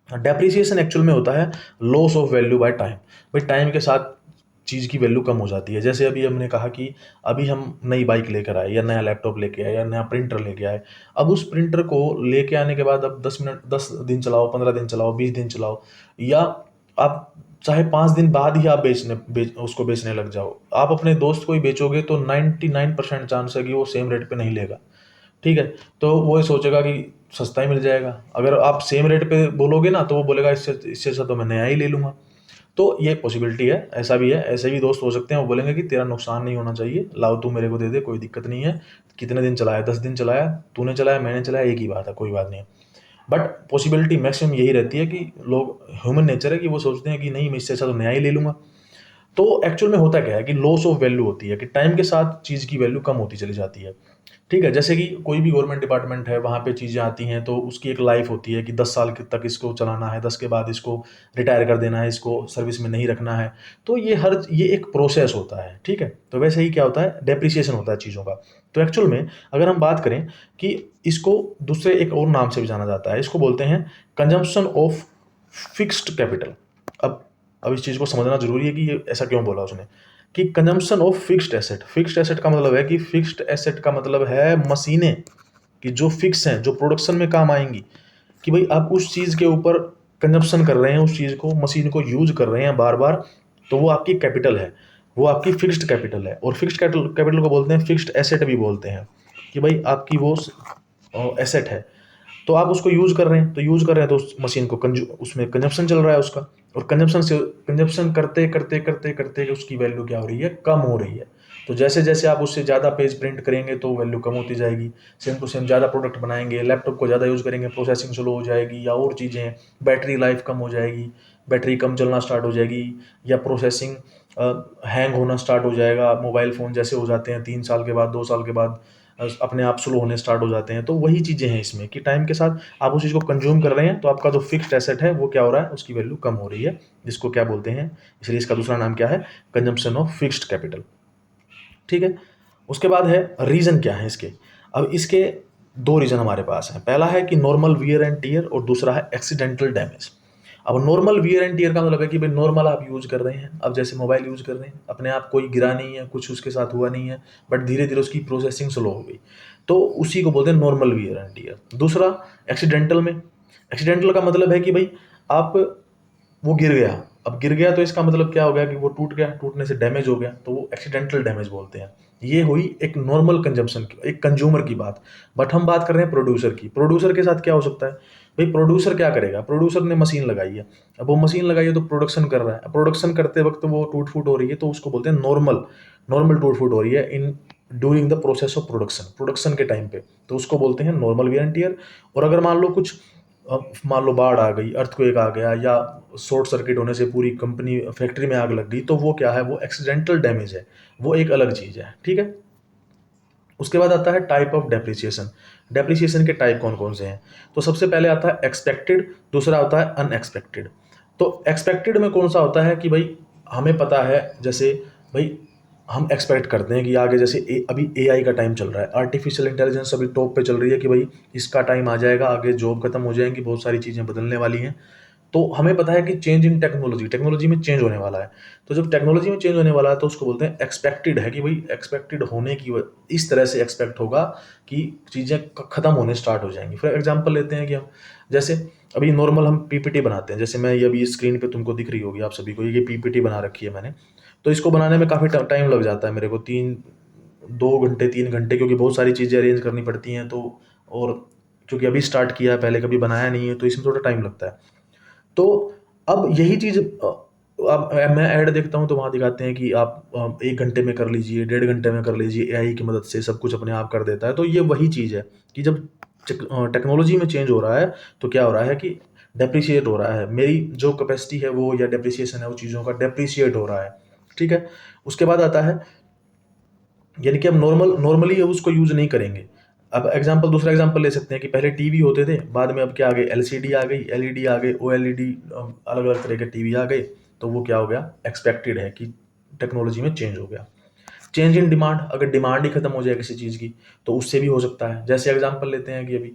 Depreciation actual में होता है loss of value by time. भाई टाइम के साथ चीज़ की वैल्यू कम हो जाती है। जैसे अभी हमने कहा कि अभी हम नई बाइक लेकर आए या नया लैपटॉप लेके आए या नया प्रिंटर लेके आए। अब उस प्रिंटर को लेके आने के बाद अब 10 दिन चलाओ, 15 दिन चलाओ, 20 दिन चलाओ, या आप चाहे 5 दिन बाद ही आप उसको बेचने लग जाओ, आप अपने दोस्त को ही बेचोगे तो 99% चांस है कि वो सेम रेट पे नहीं लेगा। ठीक है, तो वो ये सोचेगा कि सस्ता ही मिल जाएगा। अगर आप सेम रेट पे बोलोगे ना तो वो बोलेगा इससे इससे अच्छा तो मैं नया ही ले लूँगा। तो ये पॉसिबिलिटी है, ऐसा भी है। ऐसे भी दोस्त हो सकते हैं, वो बोलेंगे कि तेरा नुकसान नहीं होना चाहिए, लाओ तू मेरे को दे दे, कोई दिक्कत नहीं है। कितने दिन चलाया, 10 दिन चलाया, तूने चलाया मैंने चलाया, एक ही बात है, कोई बात नहीं है। बट पॉसिबिलिटी मैक्सिमम यही रहती है कि लोग, ह्यूमन नेचर है कि वो सोचते हैं कि नहीं मैं इससे अच्छा तो नया ही ले लूँगा। तो एक्चुअल में होता क्या है कि लॉस ऑफ वैल्यू होती है, कि टाइम के साथ चीज़ की वैल्यू कम होती चली जाती है। ठीक है, जैसे कि कोई भी गवर्नमेंट डिपार्टमेंट है, वहाँ पे चीज़ें आती हैं तो उसकी एक लाइफ होती है कि 10 साल तक इसको चलाना है, 10 के बाद इसको रिटायर कर देना है, इसको सर्विस में नहीं रखना है। तो ये एक प्रोसेस होता है। ठीक है, तो वैसे ही क्या होता है, डेप्रिसिएशन होता है चीज़ों का। तो एक्चुअल में अगर हम बात करें कि इसको दूसरे एक और नाम से भी जाना जाता है, इसको बोलते हैं कंजम्पशन ऑफ फिक्स्ड कैपिटल। अब अब इस चीज़ को समझना जरूरी है कि ये ऐसा क्यों बोला उसने, कि consumption of fixed asset. Fixed asset का मतलब है कि फिक्स्ड एसेट का मतलब है मशीनें, कि जो फिक्स हैं, जो प्रोडक्शन में काम आएंगी। कि भाई आप उस चीज़ के ऊपर कंजप्शन कर रहे हैं, उस चीज़ को, मशीन को यूज कर रहे हैं बार बार, तो वो आपकी कैपिटल है, वो आपकी फिक्स्ड कैपिटल है। और फिक्स्ड कैपिटल को बोलते हैं फिक्स्ड एसेट भी बोलते हैं, कि भाई आपकी वो एसेट है, तो आप उसको यूज कर रहे हैं, तो यूज कर रहे हैं तो उस मशीन को उसमें कंजप्शन चल रहा है उसका। और कंजप्शन करते करते करते करते उसकी वैल्यू क्या हो रही है, कम हो रही है। तो जैसे जैसे आप उससे ज़्यादा पेज प्रिंट करेंगे तो वैल्यू कम होती जाएगी। सेम टू सेम ज़्यादा प्रोडक्ट बनाएंगे, लैपटॉप को ज़्यादा यूज़ करेंगे, प्रोसेसिंग स्लो हो जाएगी, या और चीज़ें, बैटरी लाइफ कम हो जाएगी, बैटरी कम चलना स्टार्ट हो जाएगी, या प्रोसेसिंग हैंग होना स्टार्ट हो जाएगा। मोबाइल फ़ोन जैसे हो जाते हैं 3 साल के बाद, 2 साल के बाद अपने आप स्लो होने स्टार्ट हो जाते हैं। तो वही चीज़ें हैं इसमें, कि टाइम के साथ आप उस चीज़ को कंज्यूम कर रहे हैं तो आपका जो फिक्स्ड एसेट है वो क्या हो रहा है, उसकी वैल्यू कम हो रही है, जिसको क्या बोलते हैं, इसलिए इसका दूसरा नाम क्या है, कंजम्पशन ऑफ फिक्स्ड कैपिटल। ठीक है, उसके बाद है रीज़न क्या है इसके। अब इसके दो रीज़न हमारे पास हैं। पहला है कि नॉर्मल वियर एंड टीयर, और दूसरा है एक्सीडेंटल डैमेज। अब नॉर्मल वियर एंड टीयर का मतलब है कि भाई नॉर्मल आप यूज़ कर रहे हैं, अब जैसे मोबाइल यूज़ कर रहे हैं, अपने आप कोई गिरा नहीं है, कुछ उसके साथ हुआ नहीं है, बट धीरे धीरे उसकी प्रोसेसिंग स्लो हो गई, तो उसी को बोलते हैं नॉर्मल वियर एंड टीयर। दूसरा एक्सीडेंटल में, एक्सीडेंटल का मतलब है कि भाई आप, वो गिर गया, अब गिर गया तो इसका मतलब क्या हो गया कि वो टूट गया, टूटने से डैमेज हो गया, तो वो एक्सीडेंटल डैमेज बोलते हैं। ये हुई एक नॉर्मल कंजम्पशन की, एक कंज्यूमर की बात। बट हम बात कर रहे हैं प्रोड्यूसर की। प्रोड्यूसर के साथ क्या हो सकता है, भाई प्रोड्यूसर क्या करेगा, प्रोड्यूसर ने मशीन लगाई है, अब वो मशीन लगाई है तो प्रोडक्शन कर रहा है, प्रोडक्शन करते वक्त वो टूट फूट हो रही है, तो उसको बोलते हैं नॉर्मल, नॉर्मल टूट फूट हो रही है in during the process of production, production के टाइम पे, तो उसको बोलते हैं नॉर्मल वियर एंड टियर। और अगर मान लो कुछ, अब मान लो बाढ़ आ गई, अर्थक्वेक आ गया, या शॉर्ट सर्किट होने से पूरी कंपनी, फैक्ट्री में आग लग गई, तो वो क्या है, वो एक्सीडेंटल डैमेज है, वो एक अलग चीज़ है। ठीक है, उसके बाद आता है टाइप ऑफ डेप्रिसिएशन। डेप्रिसिएशन के टाइप कौन कौन से हैं, तो सबसे पहले आता है एक्सपेक्टेड, दूसरा होता है अनएक्सपेक्टेड। तो एक्सपेक्टेड में कौन सा होता है कि भाई हमें पता है, जैसे भाई हम एक्सपेक्ट करते हैं कि आगे जैसे अभी एआई का टाइम चल रहा है, आर्टिफिशियल इंटेलिजेंस अभी टॉप पे चल रही है, कि भाई इसका टाइम आ जाएगा, आगे जॉब खत्म हो जाएंगी, बहुत सारी चीज़ें बदलने वाली हैं। तो हमें पता है कि चेंज इन टेक्नोलॉजी, टेक्नोलॉजी में चेंज होने वाला है। तो जब टेक्नोलॉजी में चेंज होने वाला है तो उसको बोलते हैं एक्सपेक्टेड है, कि भाई एक्सपेक्टेड होने की इस तरह से एक्सपेक्ट होगा कि चीज़ें ख़त्म होने स्टार्ट हो जाएंगी। फॉर एग्जांपल लेते हैं कि हम, जैसे अभी नॉर्मल हम पीपीटी बनाते हैं, जैसे मैं ये अभी स्क्रीन पे तुमको दिख रही होगी आप सभी को, ये पीपीटी बना रखी है मैंने। तो इसको बनाने में काफ़ी टाइम लग जाता है मेरे को, 2 घंटे 3 घंटे, क्योंकि बहुत सारी चीज़ें अरेंज करनी पड़ती हैं। तो और क्योंकि अभी स्टार्ट किया है, पहले कभी बनाया नहीं है, तो इसमें थोड़ा टाइम लगता है। तो अब यही चीज़, अब मैं ऐड देखता हूँ तो वहाँ दिखाते हैं कि आप 1 घंटे में कर लीजिए, 1.5 घंटे में कर लीजिए, एआई की मदद से सब कुछ अपने आप कर देता है। तो ये वही चीज़ है कि जब टेक्नोलॉजी में चेंज हो रहा है तो क्या हो रहा है कि डेप्रिशिएट हो रहा है, मेरी जो कैपेसिटी है वो, या डेप्रिसिएशन है वो चीज़ों का डेप्रिशिएट हो रहा है। ठीक है, उसके बाद आता है, यानी कि हम नॉर्मली अब उसको यूज़ नहीं करेंगे। अब दूसरा एग्जांपल ले सकते हैं कि पहले टीवी होते थे, बाद में अब क्या आ गए, एलसीडी आ गई, एलईडी आ गए, ओएलईडी, अलग अलग तरह के टीवी आ गए। तो वो क्या हो गया, एक्सपेक्टेड है कि टेक्नोलॉजी में चेंज हो गया। चेंज इन डिमांड, अगर डिमांड ही खत्म हो जाए किसी चीज़ की, तो उससे भी हो सकता है। जैसे एग्जांपल लेते हैं कि अभी,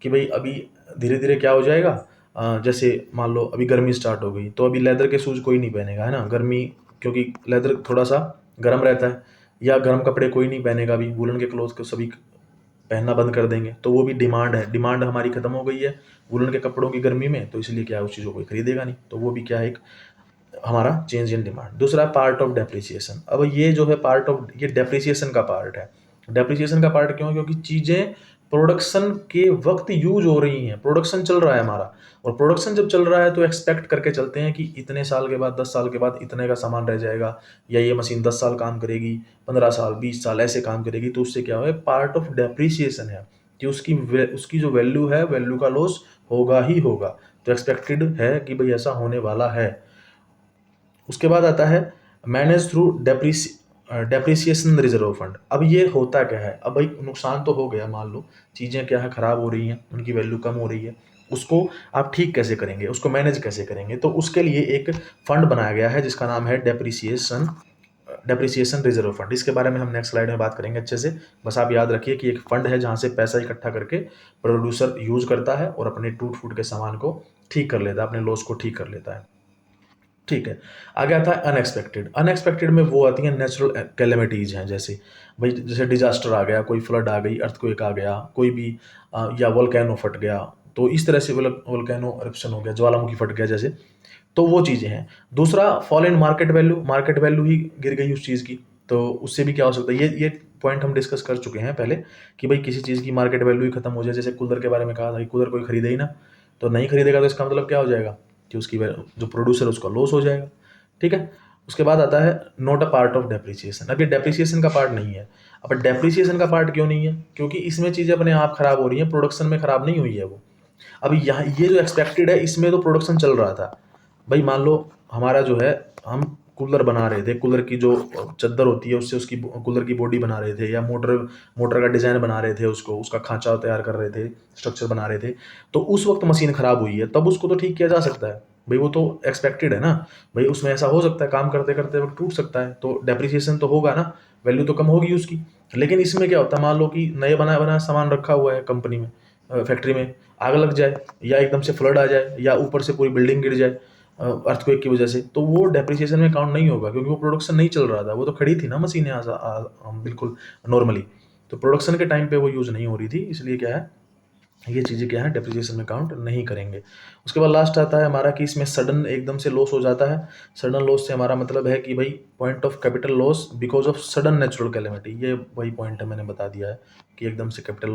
कि भाई अभी धीरे धीरे क्या हो जाएगा, जैसे मान लो अभी गर्मी स्टार्ट हो गई, तो अभी लेदर के शूज़ कोई नहीं पहनेगा, है ना? गर्मी, क्योंकि लेदर थोड़ा-सा गर्म रहता है, या गर्म कपड़े कोई नहीं पहनेगा अभी, वूलन के क्लॉथ को सभी पहनना बंद कर देंगे, तो वो भी डिमांड है, डिमांड हमारी खत्म हो गई है वूलन के कपड़ों की गर्मी में, तो इसलिए क्या है, उस चीज़ को कोई खरीदेगा नहीं, तो वो भी क्या है, एक हमारा चेंज इन डिमांड। दूसरा पार्ट ऑफ डेप्रिसिएशन। अब ये जो है पार्ट ऑफ, ये डेप्रिसिएशन का पार्ट है। डेप्रिसिएशन का पार्ट क्यों? क्योंकि चीज़ें प्रोडक्शन के वक्त यूज हो रही हैं, प्रोडक्शन चल रहा है हमारा, और प्रोडक्शन जब चल रहा है तो एक्सपेक्ट करके चलते हैं कि इतने साल के बाद, 10 साल के बाद इतने का सामान रह जाएगा, या ये मशीन 10 साल काम करेगी, 15 साल, 20 साल ऐसे काम करेगी, तो उससे क्या है, पार्ट ऑफ डेप्रिसिएशन है कि उसकी जो वैल्यू है, वैल्यू का लॉस होगा ही होगा, तो एक्सपेक्टेड है कि भाई ऐसा होने वाला है। उसके बाद आता है manage through depreciation reserve fund. अब ये होता क्या है, अब भाई नुकसान तो हो गया, मान लो चीज़ें क्या है, ख़राब हो रही हैं, उनकी वैल्यू कम हो रही है, उसको आप ठीक कैसे करेंगे, उसको मैनेज कैसे करेंगे? तो उसके लिए एक फंड बनाया गया है जिसका नाम है डेप्रिसिएशन रिजर्व फंड। इसके बारे में हम नेक्स्ट स्लाइड में बात करेंगे अच्छे से। बस आप याद रखिए कि एक फंड है जहाँ से पैसा इकट्ठा करके प्रोड्यूसर यूज करता है और अपने टूट फूट के सामान को ठीक कर लेता है, अपने लॉस को ठीक कर लेता है। ठीक है, आगे आता है अनएक्सपेक्टेड। अनएक्सपेक्टेड में वो आती हैं नेचुरल कैलेमिटीज़ हैं, जैसे भाई जैसे डिजास्टर आ गया, कोई फ्लड आ गई, अर्थक्वेक आ गया, कोई भी या वोल्केनो फट गया, तो इस तरह से वोल्केनो एरप्शन हो गया, ज्वालामुखी फट गया जैसे, तो वो चीज़ें हैं। दूसरा फॉल इन मार्केट वैल्यू ही गिर गई उस चीज़ की, तो उससे भी क्या हो सकता है, ये पॉइंट हम डिस्कस कर चुके हैं पहले कि भाई किसी चीज़ की मार्केट वैल्यू ही खत्म हो जाए, जैसे कूलर के बारे में कहा था कि कूलर कोई खरीदे ही ना, तो नहीं खरीदेगा तो इसका मतलब क्या हो जाएगा कि उसकी जो प्रोड्यूसर उसका लॉस हो जाएगा। ठीक है, उसके बाद आता है not a part of depreciation. अब ये डेप्रिसिएशन का पार्ट नहीं है। अब डेप्रिसिएशन का पार्ट क्यों नहीं है? क्योंकि इसमें चीज़ें अपने आप खराब हो रही हैं, प्रोडक्शन में खराब नहीं हुई है वो। अब यहाँ ये जो एक्सपेक्टेड है, इसमें तो प्रोडक्शन चल रहा था। भाई मान लो हमारा जो है, हम कूलर बना रहे थे, कूलर की जो चद्दर होती है उससे उसकी कूलर की बॉडी बना रहे थे, या मोटर का डिज़ाइन बना रहे थे, उसका खांचा तैयार कर रहे थे, स्ट्रक्चर बना रहे थे, तो उस वक्त मशीन खराब हुई है, तब उसको तो ठीक किया जा सकता है भाई, वो तो एक्सपेक्टेड है ना। भाई उसमें ऐसा हो सकता है, काम करते करते वक्त टूट सकता है, तो डेप्रिसिएशन तो होगा ना, वैल्यू तो कम होगी उसकी। लेकिन इसमें क्या होता है, मान लो कि नए बनाया बनाया सामान रखा हुआ है कंपनी में, फैक्ट्री में, आग लग जाए, या एकदम से फ्लड आ जाए, या ऊपर से पूरी बिल्डिंग गिर जाए अर्थक्वेक की वजह से, तो वो डेप्रिसिएशन में काउंट नहीं होगा, क्योंकि वो प्रोडक्शन नहीं चल रहा था, वो तो खड़ी थी ना मशीनें बिल्कुल नॉर्मली, तो प्रोडक्शन के टाइम पे वो यूज़ नहीं हो रही थी, इसलिए क्या है, ये चीज़ें क्या है, डेप्रिसिएशन में काउंट नहीं करेंगे। उसके बाद लास्ट आता है हमारा कि इसमें सडन एकदम से लॉस हो जाता है। सडन लॉस से हमारा मतलब है कि भाई point of capital loss because of sudden natural calamity, ये वही पॉइंट है मैंने बता दिया है कि एकदम से कैपिटल